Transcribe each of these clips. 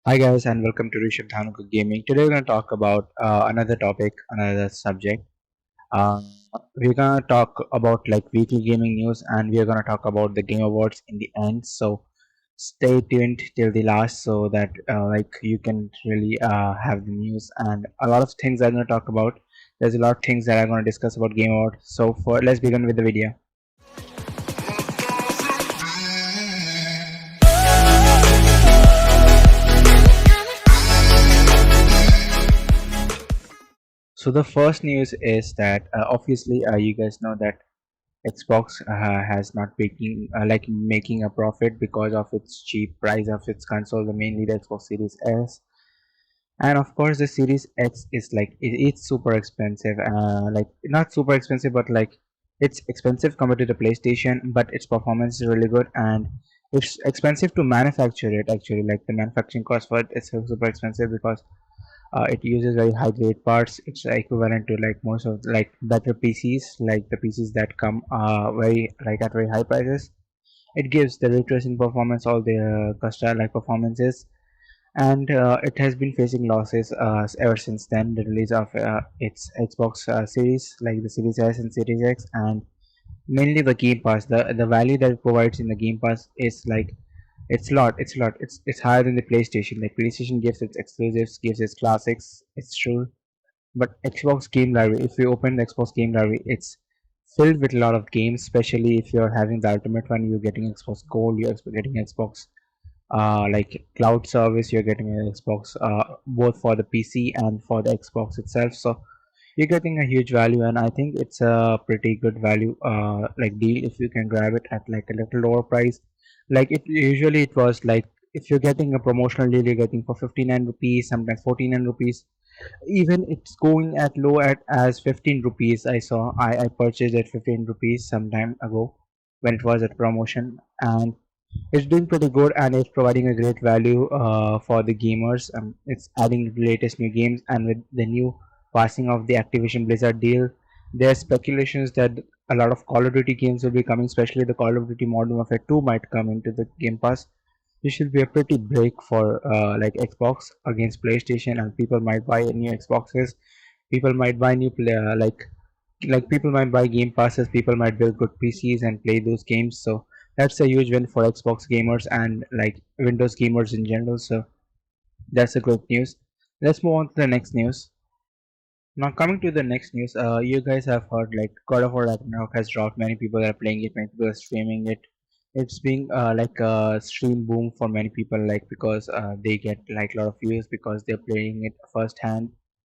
Hi guys and welcome to Rishabh Dhanuka Gaming. Today we're going to talk about another topic, another subject. Uh, we're going to talk about like weekly gaming news and we're going to talk about the Game Awards in the end. So stay tuned till the last so that like you can really have the news and a lot of things I'm going to talk about. There's a lot of things that I'm going to discuss about Game Awards. So let's begin with the video. So the first news is that obviously you guys know that Xbox has not making a profit because of its cheap price of its console, mainly the Xbox Series S, and of course the Series X is it's super expensive. Like not super expensive, but like it's expensive compared to the PlayStation, but its performance is really good, and it's expensive to manufacture it. Actually, like the manufacturing cost for it is super expensive because it uses very high grade parts. It's equivalent to like most of like better PCs, like the PCs that come very like at very high prices. It gives the ray tracing performance, all the custom like performances, and it has been facing losses ever since then the release of its Xbox series, like the Series S and Series X, and mainly the Game Pass. The value that it provides in the Game Pass is like it's higher than the PlayStation. Like PlayStation gives its exclusives, gives its classics, it's true, but Xbox Game Library, if you open the Xbox Game Library, it's filled with a lot of games. Especially if you're having the ultimate one, you're getting Xbox Gold, you're getting Xbox like cloud service, you're getting an Xbox both for the PC and for the Xbox itself. So you're getting a huge value, and I think it's a pretty good value like deal if you can grab it at like a little lower price. Like it usually it was like if you're getting a promotional deal, you're getting for 59 rupees, sometimes 49 rupees, even it's going at low at as 15 rupees. I purchased at 15 rupees some time ago when it was at promotion, and it's doing pretty good and it's providing a great value for the gamers. It's adding the latest new games, and with the new passing of the Activision Blizzard deal, there are speculations that a lot of Call of Duty games will be coming, especially the Call of Duty Modern Warfare 2 might come into the Game Pass. This should be a pretty break for like Xbox against PlayStation, and people might buy new Xboxes. People might buy new like people might buy Game Passes. People might build good PCs and play those games. So that's a huge win for Xbox gamers and like Windows gamers in general. So that's a great news. Let's move on to the next news. Now coming to the next news, you guys have heard like God of War Ragnarok has dropped. Many people are playing it. Many people are streaming it. It's being like a stream boom for many people, like because they get like a lot of views because they're playing it firsthand.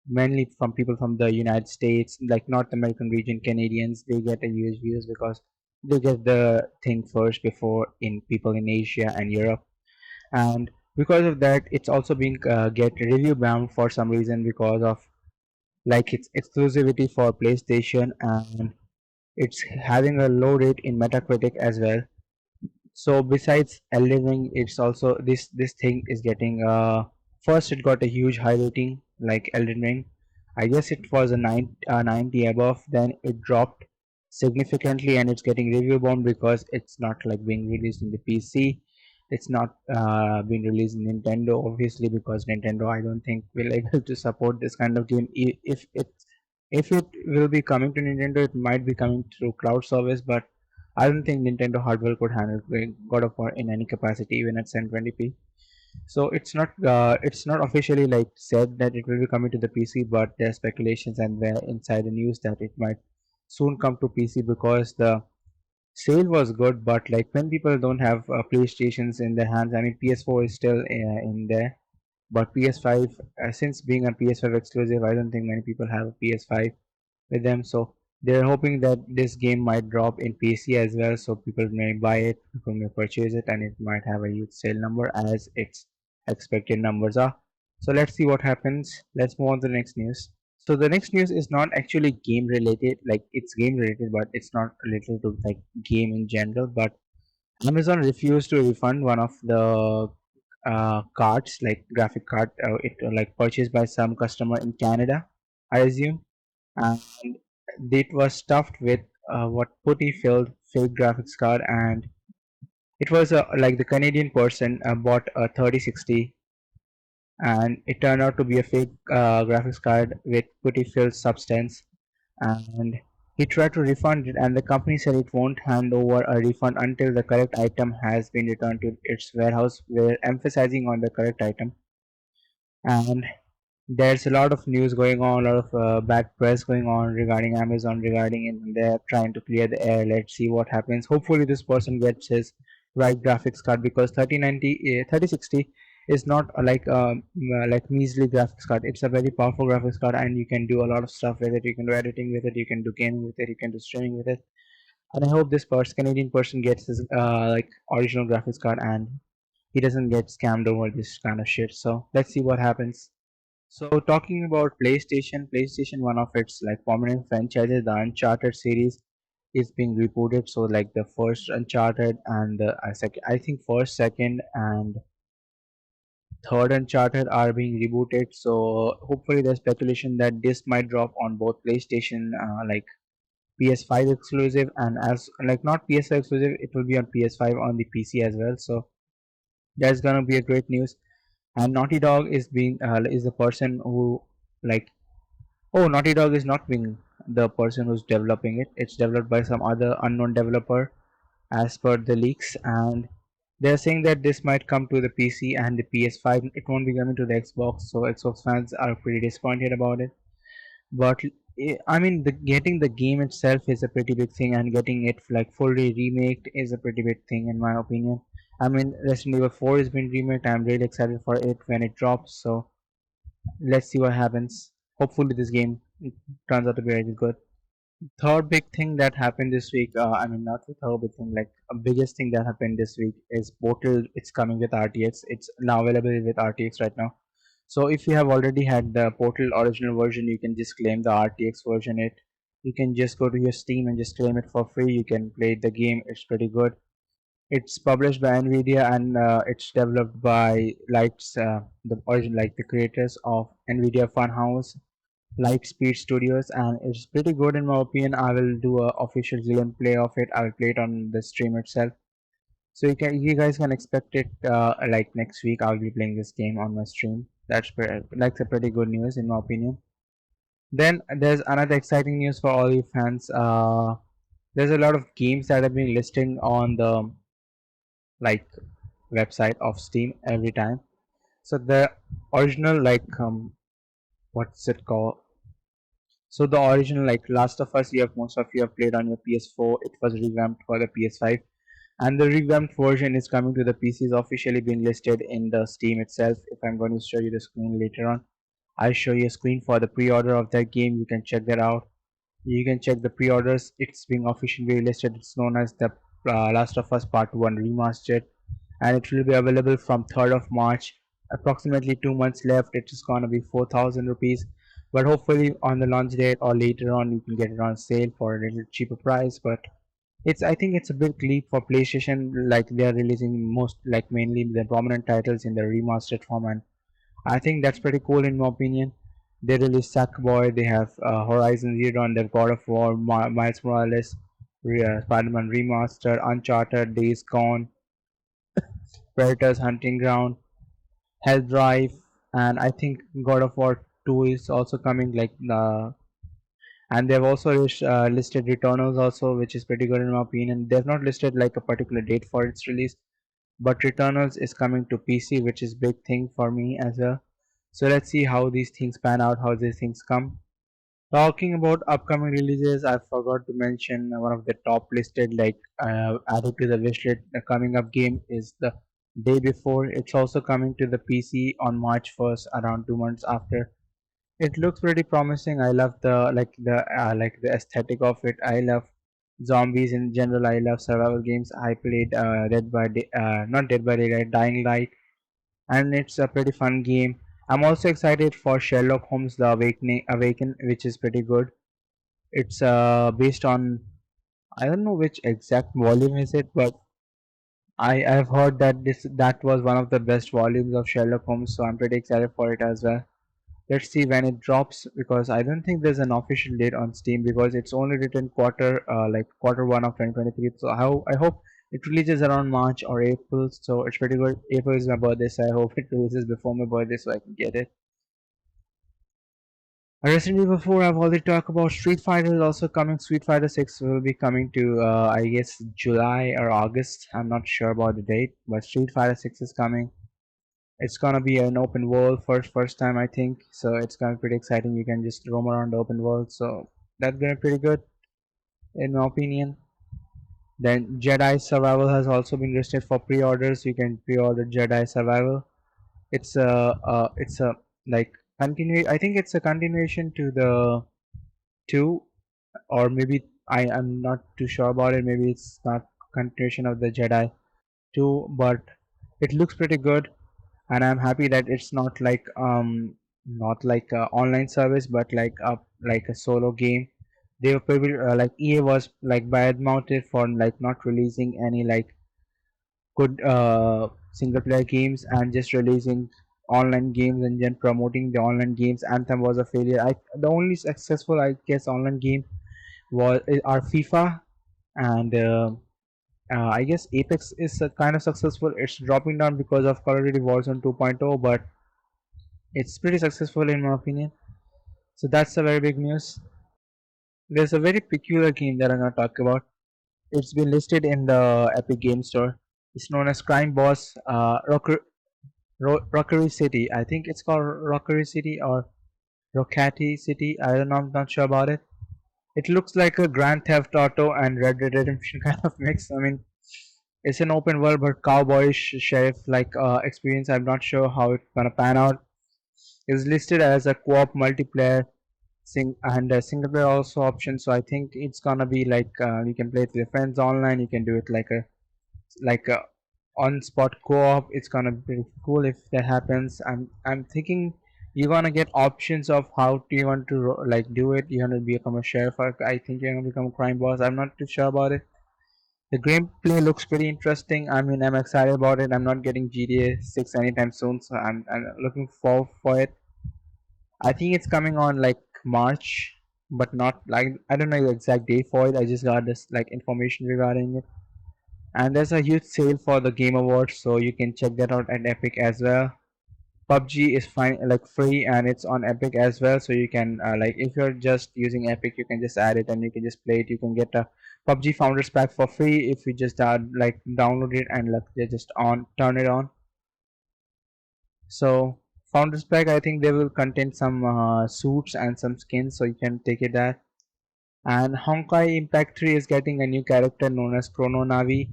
Mainly from people from the United States, like North American region, Canadians, they get a huge views because they get the thing first before in people in Asia and Europe, and because of that, it's also being get review bound for some reason because of like its exclusivity for PlayStation, and it's having a low rate in Metacritic as well. So besides Elden Ring, it's also this thing is getting first it got a huge high rating like Elden Ring. I guess it was a 90 above. Then it dropped significantly, and it's getting review bound because it's not like being released in the PC. It's not being released in Nintendo, obviously, because Nintendo I don't think will able to support this kind of game. If it will be coming to Nintendo, it might be coming through cloud service, but I don't think Nintendo hardware could handle God of War in any capacity, even at 720p. So it's not officially like said that it will be coming to the PC, but there are speculations and there inside the news that it might soon come to PC because the sale was good. But like when people don't have PlayStations in their hands, I mean PS4 is still in there, but PS5 since being a PS5 exclusive, I don't think many people have a PS5 with them. So they're hoping that this game might drop in PC as well, so people may buy it, people may purchase it, and it might have a huge sale number as its expected numbers are. So let's see what happens. Let's move on to the next news. So the next news is not actually game related, like it's game related, but it's not related to like game in general. But Amazon refused to refund one of the cards, like graphic card, it like purchased by some customer in Canada, I assume, and it was stuffed with what putty filled fake graphics card, and it was like the Canadian person bought a 3060 and it turned out to be a fake graphics card with putty filled substance. And he tried to refund it, and the company said it won't hand over a refund until the correct item has been returned to its warehouse. We're emphasizing on the correct item. And there's a lot of news going on, a lot of bad press going on regarding Amazon, regarding it, and they're trying to clear the air. Let's see what happens. Hopefully this person gets his right graphics card, because 3060 is not like measly graphics card. It's a very powerful graphics card, and you can do a lot of stuff with it. You can do editing with it, you can do gaming with it, you can do streaming with it. And I hope this Canadian person gets his like original graphics card, and he doesn't get scammed over this kind of shit. So let's see what happens. So talking about PlayStation, one of its like prominent franchises, the Uncharted series, is being rebooted. So like the first Uncharted and the second, I think first, second, and third Uncharted are being rebooted. So hopefully there's speculation that this might drop on both PlayStation, like PS5 exclusive, and as like not PS5 exclusive, it will be on PS5 on the PC as well. So that's gonna be a great news. And Naughty Dog is the person who like Oh, Naughty Dog is not being the person who's developing it. It's developed by some other unknown developer, as per the leaks, and they're saying that this might come to the PC and the PS5. It won't be coming to the Xbox, so Xbox fans are pretty disappointed about it. But I mean, getting the game itself is a pretty big thing, and getting it like fully remade is a pretty big thing, in my opinion. I mean, Resident Evil 4 has been remade. I'm really excited for it when it drops. So let's see what happens. Hopefully, this game turns out to be really good. Third big thing that happened this week, I mean, not the third big thing, like a biggest thing that happened this week is Portal. It's coming with RTX. It's now available with RTX right now. So if you have already had the Portal original version, you can just claim the RTX version. You can just go to your Steam and just claim it for free. You can play the game. It's pretty good. It's published by Nvidia, and it's developed by the origin, like the creators of Nvidia Funhouse Lightspeed Studios, and it's pretty good in my opinion. I will do a official gameplay of it. I will play it on the stream itself. So you guys can expect it like next week. I'll be playing this game on my stream. That's a pretty good news in my opinion. Then there's another exciting news for all you fans. There's a lot of games that have been listed on the like website of Steam every time. So the original what's it called? So the original like Last of Us, most of you have played on your PS4. It was revamped for the PS5, and the revamped version is coming to the PCs, officially being listed in the Steam itself. If I'm going to show you the screen later on, I'll show you a screen for the pre-order of that game. You can check that out. You can check the pre-orders. It's being officially listed. It's known as the Last of Us Part 1 Remastered, and it will be available from 3rd of March. Approximately 2 months left. It is gonna be 4,000 rupees, but hopefully on the launch date or later on you can get it on sale for a little cheaper price. But I think it's a big leap for PlayStation. Like they are releasing mainly the prominent titles in the remastered form, and I think that's pretty cool in my opinion. They released Sackboy, they have Horizon Zero Dawn, they've God of War, Miles Morales, Spider-Man Remastered, Uncharted, Days Gone, Predators Hunting Ground, Hell Drive, and I think God of War 2 is also coming. And they've also listed Returnals also, which is pretty good in my opinion. They've not listed like a particular date for its release, but Returnals is coming to PC, which is big thing for me as well. So let's see how these things pan out, how these things come. Talking about upcoming releases, I forgot to mention one of the top listed, added to the wish list. The coming up game is the day before. It's also coming to the PC on March 1st, around 2 months after. It looks pretty promising. I love the aesthetic of it. I love zombies in general. I love survival games. I played not Dead by Daylight, Dying Light, and it's a pretty fun game. I'm also excited for Sherlock Holmes: The Awaken, which is pretty good. It's based on, I don't know which exact volume is it, but I've heard that that was one of the best volumes of Sherlock Holmes, so I'm pretty excited for it as well. Let's see when it drops, because I don't think there's an official date on Steam, because it's only written quarter 1 of 2023. So I hope It releases around March or April, so it's pretty good. April is my birthday, so I hope it releases before my birthday so I can get it. Resident Evil 4, I've already talked about. Street Fighter is also coming. Street Fighter 6 will be coming to, I guess, July or August. I'm not sure about the date, but Street Fighter 6 is coming. It's gonna be an open world first time, I think. So it's gonna be pretty exciting. You can just roam around the open world. So that's gonna be pretty good, in my opinion. Then Jedi Survival has also been listed for pre-orders. You can pre-order Jedi Survival. It's a like continue. I think it's a continuation to the two, or maybe I'm not too sure about it. Maybe it's not continuation of the Jedi two, but it looks pretty good, and I'm happy that it's not like a online service, but like a solo game. They were probably like EA was like bad mounted for like not releasing any like good single player games and just releasing online games and then promoting the online games. Anthem was a failure. The only successful I guess online game was are FIFA and I guess Apex is kind of successful. It's dropping down because of Call of Duty Warzone 2.0, but it's pretty successful in my opinion. So that's a very big news. There's a very peculiar game that I'm gonna talk about. It's been listed in the Epic Game Store. It's known as Crime Boss Rockery City. I think it's called Rockery City or Rockati City. I don't know. I'm not sure about it. It looks like a Grand Theft Auto and Red Dead Redemption kind of mix. I mean, it's an open world but cowboyish sheriff like experience. I'm not sure how it's gonna pan out. It's listed as a co-op multiplayer and a single player also option. So I think it's gonna be like you can play with your friends online. You can do it like a on spot co-op. It's gonna be pretty cool if that happens. I'm thinking you're gonna get options of how do you want to like do it. You're gonna become a sheriff, or I think you're gonna become a crime boss. I'm not too sure about it. The gameplay looks pretty interesting. I mean, I'm excited about it. I'm not getting GTA 6 anytime soon, so I'm looking forward for it. I think it's coming on like March, but not like I don't know the exact date for it. I just got this like information regarding it. And there's a huge sale for the Game Awards, so you can check that out at Epic as well. PUBG is fine, like free, and it's on Epic as well. So you can like if you're just using Epic, you can just add it and you can just play it. You can get a PUBG Founders Pack for free if you just like download it and like they just on turn it on. So Founders Pack, I think they will contain some suits and some skins, so you can take it there. And Honkai Impact 3 is getting a new character known as Chrono Navi,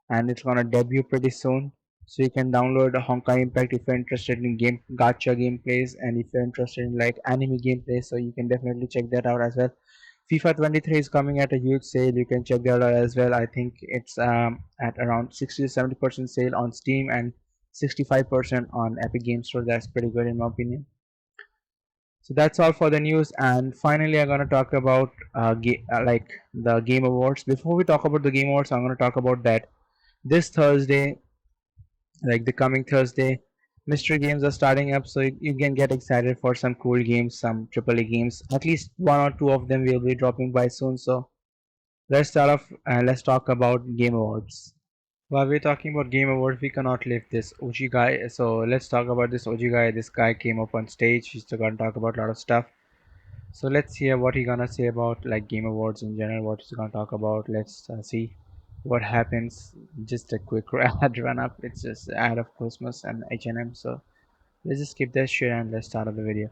and it's gonna debut pretty soon. So you can download Honkai Impact if you're interested in game gacha gameplays and if you're interested in like anime gameplays, so you can definitely check that out as well. FIFA 23 is coming at a huge sale. You can check that out as well. I think it's at around 60 to 70% sale on Steam and 65% on Epic Games Store. That's pretty good in my opinion. So that's all for the news. And finally, I'm gonna talk about like the Game Awards. Before we talk about the Game Awards, I'm gonna talk about that this Thursday, like the coming Thursday, mystery games are starting up. So you can get excited for some cool games, some AAA games. At least one or two of them will be dropping by soon. So let's start off and let's talk about Game Awards. While we're talking about Game Awards, we cannot leave this OG guy. So let's talk about this OG guy. This guy came up on stage. He's gonna talk about a lot of stuff. So let's hear what he gonna say about like Game Awards in general. What he's gonna talk about. Let's see what happens. Just a quick ad run up. It's just ad of Christmas and H&M. So let's just skip that shit and let's start the video.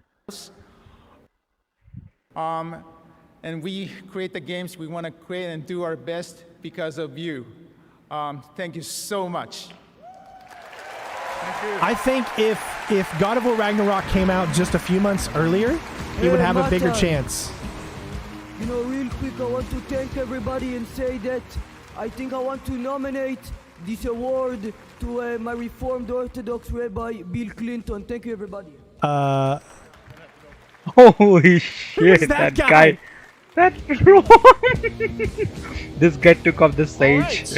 Um, and we create the games we want to create and do our best because of you. Thank you so much. I think if God of War Ragnarok came out just a few months earlier, it would have a bigger chance. You know, real quick, I want to thank everybody and say that I think I want to nominate this award to my Reformed Orthodox Rabbi Bill Clinton. Thank you, everybody. Holy shit! that guy? That this guy took off the stage.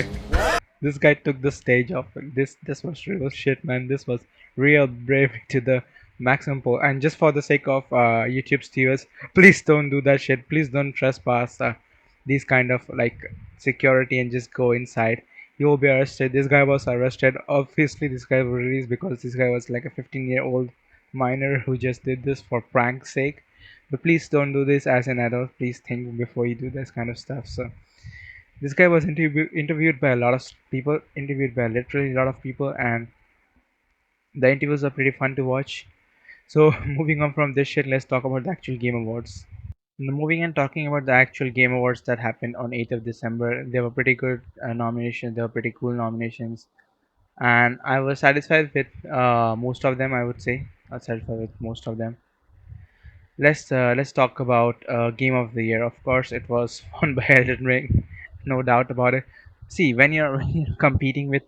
This guy took the stage off. This was real shit, man. This was real bravery to the maximum point. And just for the sake of YouTube viewers, please don't do that shit. Please don't trespass these kind of like security and just go inside. You will be arrested. This guy was arrested. Obviously, this guy was released because this guy was like a 15-year-old minor who just did this for prank's sake. But please don't do this as an adult. Please think before you do this kind of stuff. So this guy was interviewed by a lot of people, interviewed by literally a lot of people, and the interviews are pretty fun to watch. So moving on from this shit, let's talk about the actual Game Awards. Moving and talking about the actual Game Awards that happened on 8th of December, they were pretty good nominations. They were pretty cool nominations, and I was satisfied with most of them. I would say I was satisfied with most of them. Let's talk about game of the year. Of course, it was won by Elden Ring, no doubt about it. See, when you're, when you're competing with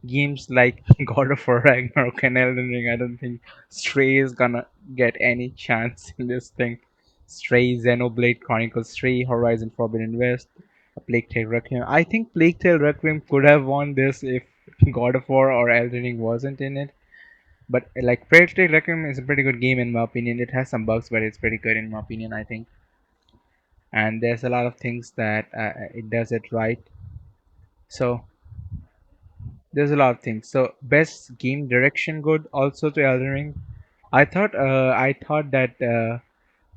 games like God of War, Ragnarok, and Elden Ring, I don't think Stray is gonna get any chance in this thing. Stray, Xenoblade Chronicles 3, Horizon Forbidden West, A Plague Tale Requiem. I think Plague Tale Requiem could have won this if God of War or Elden Ring wasn't in it. But like Plague Requiem is a pretty good game in my opinion. It has some bugs, but it's pretty good in my opinion, I think. And there's a lot of things that it does it right. So there's a lot of things. So best game direction good also to Elden Ring. I thought that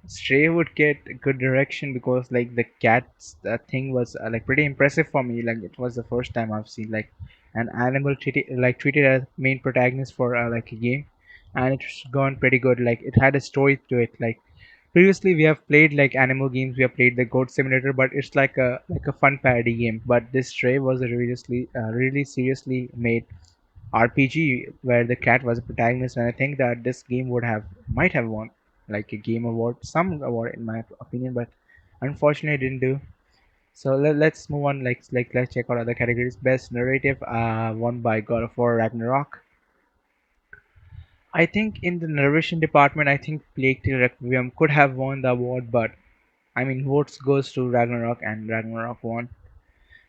Stray would get good direction because like the cat's thing was like pretty impressive for me. Like it was the first time I've seen like an animal treated as main protagonist for like a game, and it's gone pretty good. Like it had a story to it. Like previously we have played like animal games, we have played the Goat Simulator, but it's like a fun parody game. But this Stray was a really seriously made RPG where the cat was a protagonist, and I think that this game would have might have won like a game award, some award in my opinion, but unfortunately it didn't do. So let's move on. Let's check out other categories. Best narrative, won by God of War Ragnarok. I think in the narration department, I think Plague Tale Requiem could have won the award, but I mean votes goes to Ragnarok, and Ragnarok won.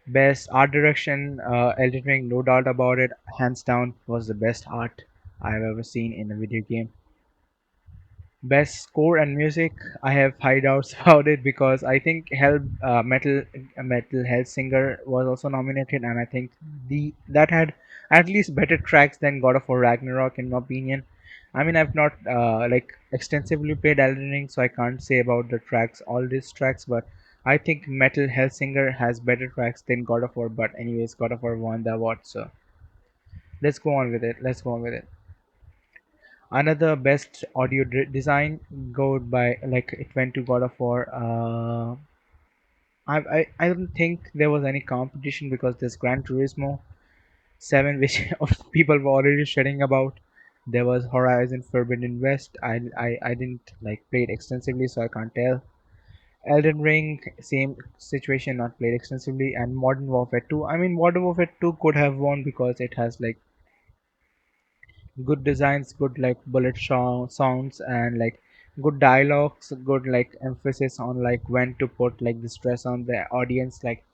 Best art direction, Elden Ring, no doubt about it, hands down was the best art I've ever seen in a video game. Best score and music, I have high doubts about it because I think Metal Hellsinger was also nominated, and I think the that had at least better tracks than God of War Ragnarok in my opinion. I mean, I've not like extensively played Elden Ring, so I can't say about the tracks, all these tracks, but I think Metal Hellsinger has better tracks than God of War. But anyways, God of War won the award, so let's go on with it. Let's go on with it. Another best audio design go by like it went to God of War. I don't think there was any competition because there's Gran Turismo 7, which people were already sharing about. There was Horizon Forbidden West. I didn't like play it extensively, so I can't tell. Elden Ring, same situation, not played extensively, and Modern Warfare 2. I mean, Modern Warfare 2 could have won because it has like good designs, good like sounds, and like good dialogues, good like emphasis on like when to put like the stress on the audience, like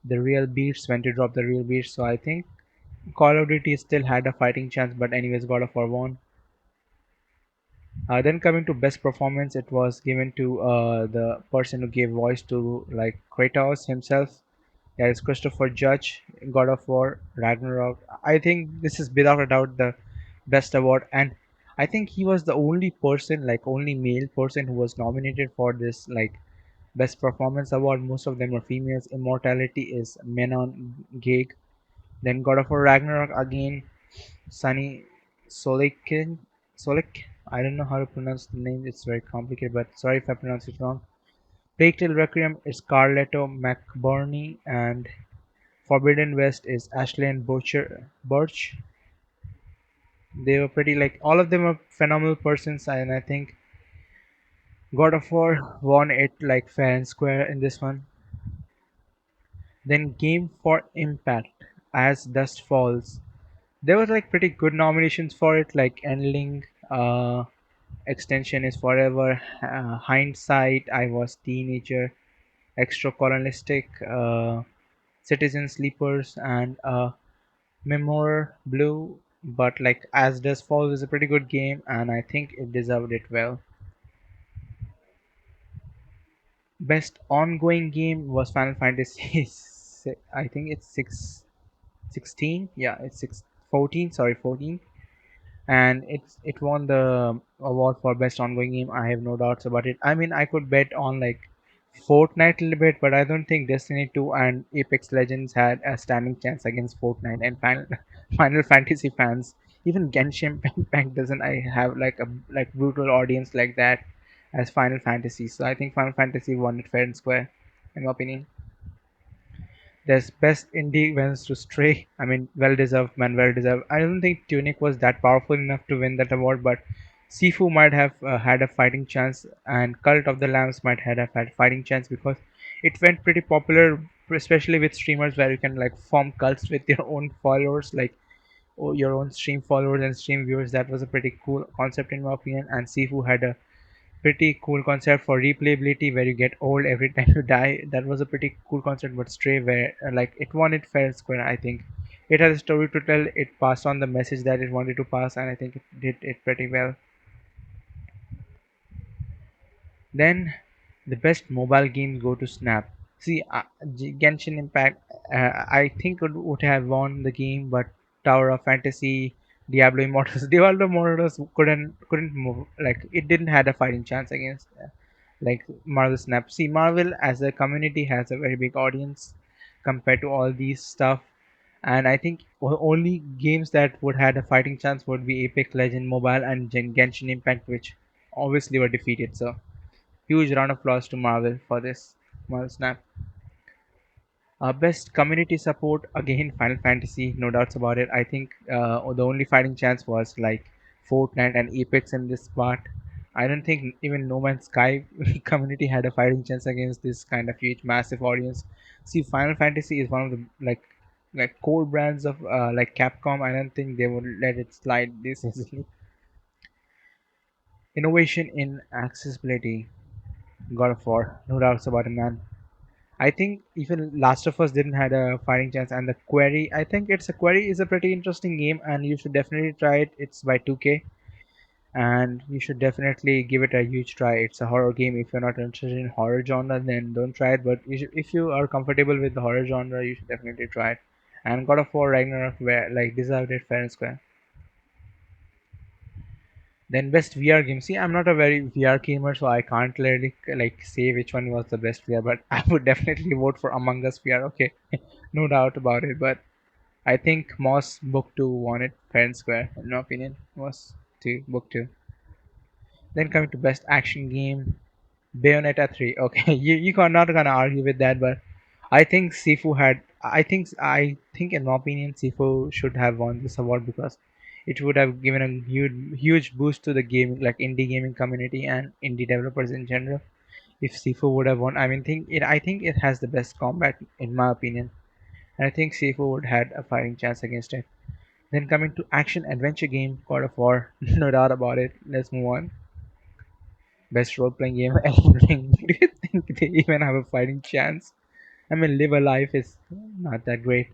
the real beats, when to drop the real beats. So I think Call of Duty still had a fighting chance, but anyways, God of War won. Then coming to best performance, it was given to the person who gave voice to like Kratos himself. That is Christopher Judge, God of War, Ragnarok. I think this is without a doubt the best award, and I think he was the only person, like only male person, who was nominated for this like best performance award. Most of them are females. Immortality is Menon Gig. Then God of War Ragnarok again, Sunny Solikin. Solik. I don't know how to pronounce the name. It's very complicated, but sorry if I pronounce it wrong. Plague Tale Requiem is Carletto McBurney, and Forbidden West is Ashley Birch. They were pretty like all of them are phenomenal persons, and I think God of War won it like fair and square in this one. Then Game for Impact, As Dust Falls. There was like pretty good nominations for it, like Endling, Extension is Forever, Hindsight, I Was Teenager, Extra Colonialistic, Citizen Sleepers, and Memoir Blue. But like As Dust Falls is a pretty good game, and I think it deserved it well. Best ongoing game was Final Fantasy. I think it's six. 16. Yeah, it's 14. Sorry, 14. And it won the award for best ongoing game. I have no doubts about it. I mean, I could bet on like Fortnite a little bit, but I don't think Destiny 2 and Apex Legends had a standing chance against Fortnite and Final Fantasy fans. Even Genshin Impact doesn't I have like a like brutal audience like that as Final Fantasy. So I think Final Fantasy won it fair and square, in my opinion. There's best indie wins to Stray. I mean, well deserved, man, well deserved. I don't think Tunic was that powerful enough to win that award, but Sifu might have had a fighting chance, and Cult of the Lambs might have had a fighting chance because it went pretty popular, especially with streamers where you can like form cults with your own followers, like your own stream followers and stream viewers. That was a pretty cool concept in my opinion, and Sifu had a pretty cool concept for replayability where you get old every time you die. That was a pretty cool concept, but Stray where like it won it fair and square. I think it has a story to tell. It passed on the message that it wanted to pass, and I think it did it pretty well. Then the best mobile games go to Snap. See, Genshin Impact, I think it would have won the game, but Tower of Fantasy, Diablo Immortals, Diablo Immortals couldn't move. Like it didn't had a fighting chance against like Marvel Snap. See, Marvel as a community has a very big audience compared to all these stuff, and I think only games that would had a fighting chance would be Apex Legend Mobile and Genshin Impact, which obviously were defeated. So huge round of applause to Marvel for this. Marvel Snap. Best community support again, Final Fantasy, no doubts about it. I think the only fighting chance was like Fortnite and Apex in this part. I don't think even No Man's Sky community had a fighting chance against this kind of huge, massive audience. See, Final Fantasy is one of the like core brands of like Capcom. I don't think they would let it slide this easily. Innovation in accessibility, God of War, no doubts about it, man. I think even Last of Us didn't had a fighting chance, and the Query. I think it's a Query is a pretty interesting game, and you should definitely try it. It's by 2K, and you should definitely give it a huge try. It's a horror game. If you're not interested in horror genre, then don't try it. But if you are comfortable with the horror genre, you should definitely try it. And God of War Ragnarok, where like deserved it fair and square. Then best VR game. See, I'm not a very VR gamer, so I can't really like say which one was the best VR. But I would definitely vote for Among Us VR. Okay, no doubt about it. But I think Moss Book Two won it fair and square, in my opinion. Moss Two Book Two. Then coming to best action game, Bayonetta 3. Okay, you are not gonna argue with that, but I think Sifu had. I think in my opinion, Sifu should have won this award because it would have given a huge boost to the gaming, like indie gaming community and indie developers in general. If Sifu would have won, I think it has the best combat in my opinion, and I think Sifu would had a fighting chance against it. Then coming to action adventure game, God of War, no doubt about it. Let's move on. Best role playing game, Elden Ring. Do you think they even have a fighting chance? I mean, Live Alive is not that great.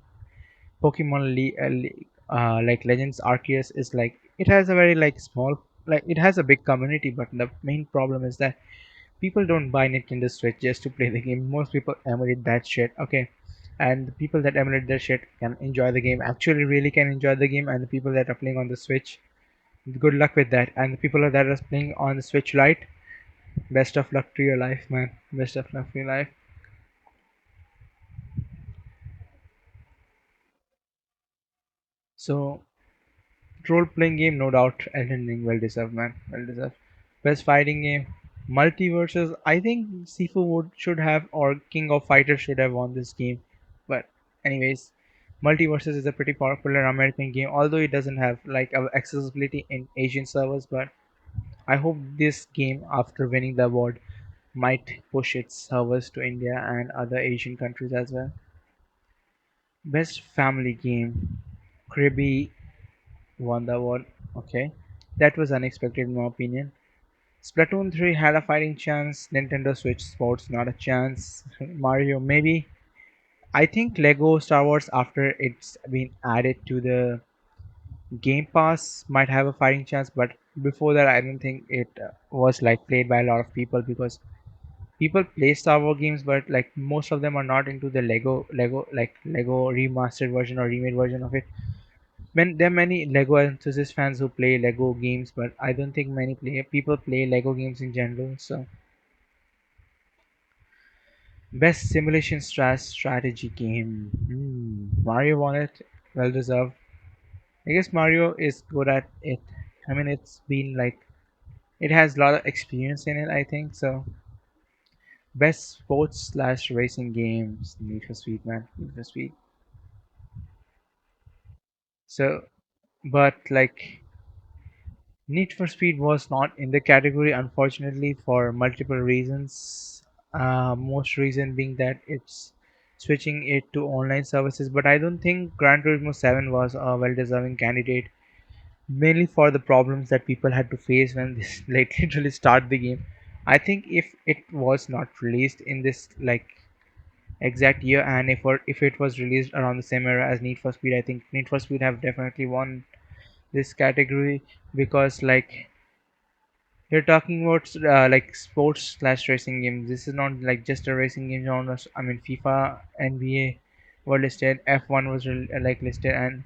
Pokemon like Legends Arceus is like it has a very like small like it has a big community, but the main problem is that people don't buy Nintendo Switch just to play the game. Most people emulate that shit. Okay, and the people that emulate that shit can enjoy the game. Actually, really can enjoy the game, and the people that are playing on the Switch, good luck with that. And the people that are playing on the Switch Lite, best of luck to your life, man. Best of luck to your life. So, role playing game, no doubt. Elden Ring, well deserved, man. Well deserved. Best fighting game, multiverses. I think Sifu would should have or King of Fighters should have won this game. But anyways, multiverses is a pretty popular American game. Although it doesn't have like accessibility in Asian servers, but I hope this game, after winning the award, might push its servers to India and other Asian countries as well. Best family game, Kirby won the award. Okay, that was unexpected in my opinion. Splatoon 3 had a fighting chance. Nintendo Switch Sports not a chance. Mario maybe. I think Lego Star Wars after it's been added to the Game Pass might have a fighting chance, but before that I don't think it was like played by a lot of people because People play Star Wars games, but like most of them are not into the Lego remastered version or remade version of it. There are many Lego enthusiast fans who play Lego games, but I don't think many people play Lego games in general. So best simulation strategy game. Mario won it. Well deserved. I guess Mario is good at it. I mean, it's been like it has a lot of experience in it. I think so. Best sports slash racing games. Need for Speed, man. Need for Speed. So, but like Need for Speed was not in the category, unfortunately, for multiple reasons. Most reason being that it's switching it to online services. But I don't think Gran Turismo 7 was a well-deserving candidate, mainly for the problems that people had to face when this like literally start the game. I think if it was not released in this like exact year, and if it was released around the same era as Need for Speed, I think Need for Speed have definitely won this category because like you're talking about like sports slash racing games. This is not like just a racing game genre. I mean, FIFA, NBA were listed. F1 was like listed, and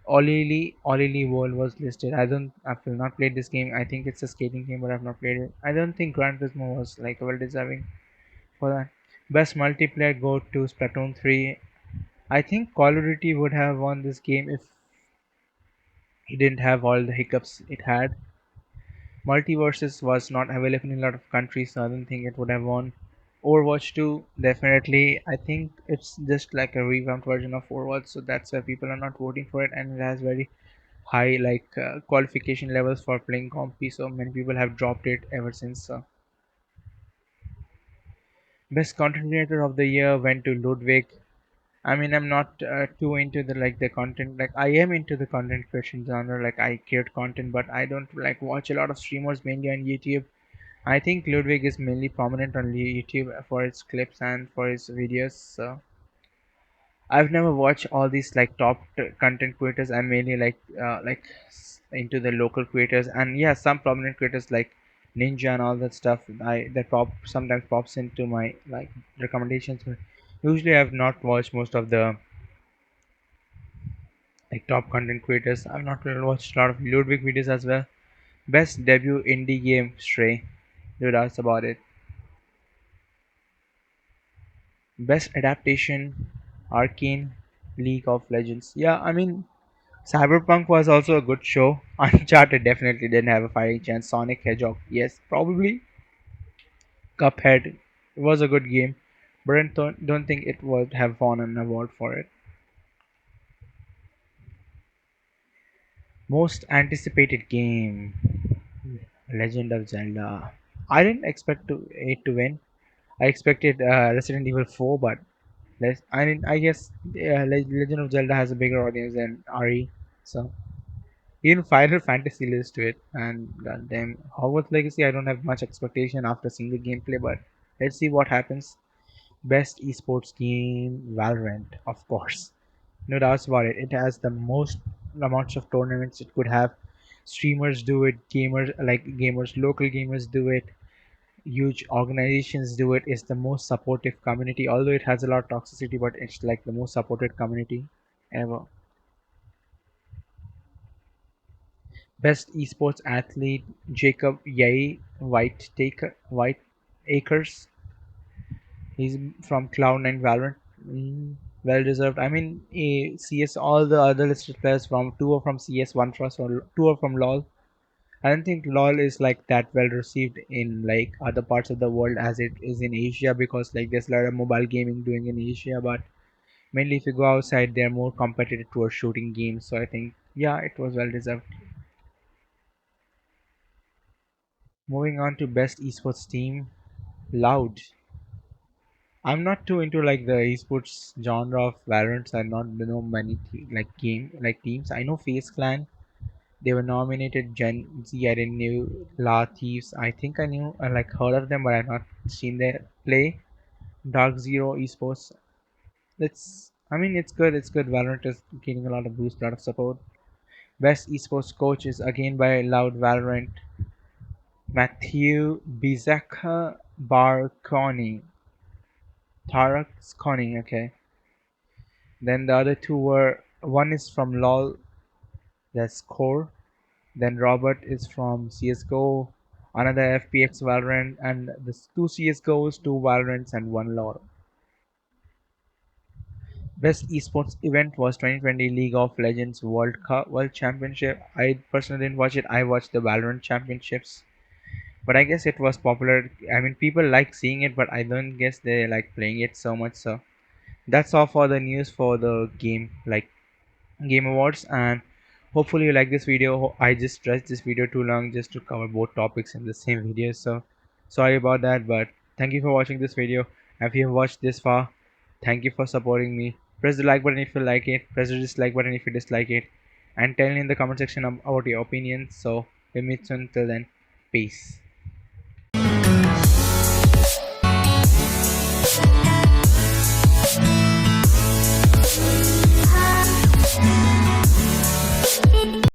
Olili World was listed. I've not played this game. I think it's a skating game, but I've not played it. I don't think Gran Turismo was like well deserving for that. Best multiplayer go to Splatoon 3. I think Call of Duty would have won this game if it didn't have all the hiccups it had. Multiverses was not available in a lot of countries, so I don't think it would have won. Overwatch 2, definitely. I think it's just like a revamped version of Overwatch, so that's why people are not voting for it, and it has very high like qualification levels for playing compy, so many people have dropped it ever since. So best content creator of the year went to Ludwig. I mean, I'm not too into the content. Like, I am into the content creation genre. Like, I create content, but I don't like watch a lot of streamers mainly on YouTube. I think Ludwig is mainly prominent on YouTube for his clips and for his videos. So I've never watched all these like top content creators. I'm mainly into the local creators, and yeah, some prominent creators like Ninja and all that stuff. I that pop sometimes pops into my like recommendations. But usually, I've not watched most of the like top content creators. I've not really watched a lot of Ludwig videos as well. Best debut indie game, Stray. Dude asked about it. Best adaptation, Arcane, League of Legends. Yeah, I mean, Cyberpunk was also a good show. Uncharted definitely didn't have a fighting chance. Sonic Hedgehog, yes, probably. Cuphead, it was a good game, but I don't think it would have won an award for it. Most anticipated game, Legend of Zelda. I didn't expect it to win. I expected Resident Evil 4, but I guess Legend of Zelda has a bigger audience than RE, so even Final Fantasy lives to it. And goddamn, Hogwarts Legacy, I don't have much expectation after seeing the gameplay, but let's see what happens. Best esports game, Valorant, of course. No doubts about it. It has the most amounts of tournaments it could have. Streamers do it, gamers, local gamers do it, huge organizations do it. It's the most supportive community, although it has a lot of toxicity, but it's like the most supported community ever. Best esports athlete, Jacob Yai White Acres. He's from Cloud9 Valorant. Well deserved. I mean, CS. All the other listed players from two are from CS, one from so two are from LoL. I don't think LoL is like that well received in like other parts of the world as it is in Asia, because like there's a lot of mobile gaming doing in Asia, but mainly if you go outside, they're more competitive towards shooting games. So I think yeah, it was well deserved. Moving on to best esports team, Loud. I'm not too into like the esports genre of Valorant. I not know many teams. I know Face Clan. They were nominated. Gen Z. I didn't knew La Thieves. I think I knew like heard of them, but I've not seen their play. Dark Zero esports. I mean it's good. It's good. Valorant is getting a lot of boost, a lot of support. Best esports coach is again by Loud Valorant. Matthew Bizaka. Barconi, Tarasconi. Okay. Then the other two were, one is from LOL, that's Core. Then Robert is from CS:GO, another FPX Valorant, and the two CS:GOs, two Valorants, and one LoL. Best esports event was 2020 League of Legends World Championship. I personally didn't watch it. I watched the Valorant Championships, but I guess it was popular. I mean, people like seeing it, but I don't guess they like playing it so much. So that's all for the news for the game, like Game Awards. And hopefully you like this video. I just stretched this video too long just to cover both topics in the same video, so sorry about that. But thank you for watching this video. If you have watched this far, thank you for supporting me. Press the like button if you like it, press the dislike button if you dislike it, and tell me in the comment section about your opinions. So we'll meet soon. Till then, peace.